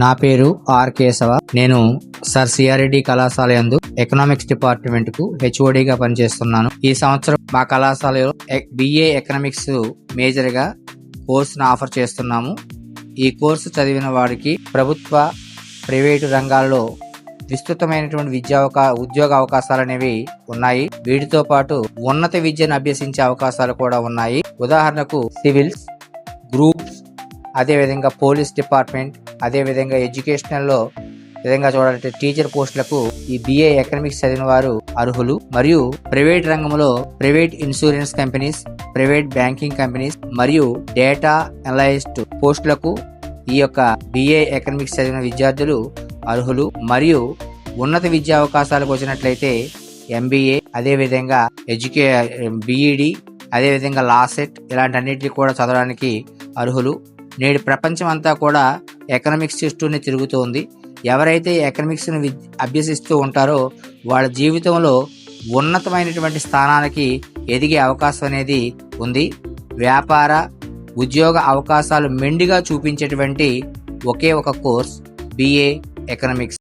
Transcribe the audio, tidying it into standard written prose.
నా పేరు ఆర్ కేశవ. నేను సర్ సిఆర్డి కళాశాల యందు ఎకనామిక్స్ డిపార్ట్మెంట్ కు హెచ్ఓడిగా పనిచేస్తున్నాను. ఈ సంవత్సరం మా కళాశాలలో బిఏ ఎకనామిక్స్ మేజర్ గా కోర్సును ఆఫర్ చేస్తున్నాము. ఈ కోర్సు చదివిన వారికి ప్రభుత్వ ప్రైవేటు రంగాల్లో విస్తృతమైనటువంటి ఉద్యోగ అవకాశాలు అనేవి ఉన్నాయి. వీటితో పాటు ఉన్నత విద్యను అభ్యసించే అవకాశాలు కూడా ఉన్నాయి. ఉదాహరణకు సివిల్స్, గ్రూప్స్, అదేవిధంగా పోలీస్ డిపార్ట్మెంట్, అదేవిధంగా ఎడ్యుకేషనల్లో విధంగా చూడాలంటే టీచర్ పోస్టులకు ఈ బిఏ ఎకనామిక్స్ చదివిన వారు అర్హులు. మరియు ప్రైవేట్ రంగంలో private insurance companies, private banking companies మరియు డేటా అనలిస్ట్ పోస్టులకు ఈ యొక్క బిఏ ఎకనామిక్స్ చదివిన విద్యార్థులు అర్హులు. మరియు ఉన్నత విద్యా అవకాశాలకు వచ్చినట్లయితే ఎంబీఏ, అదేవిధంగా బిఈడి, అదేవిధంగా లాసెట్ ఇలాంటి అన్నింటినీ కూడా చదవడానికి అర్హులు. నేడు ప్రపంచం అంతా కూడా ఎకనామిక్స్ చుట్టూనే తిరుగుతోంది. ఎవరైతే ఎకనామిక్స్ను అభ్యసిస్తూ ఉంటారో వాళ్ళ జీవితంలో ఉన్నతమైనటువంటి స్థానానికి ఎదిగే అవకాశం అనేది ఉంది. వ్యాపార, ఉద్యోగ అవకాశాలు మెండుగా చూపించేటువంటి ఒకే ఒక కోర్స్ బిఏ ఎకనామిక్స్.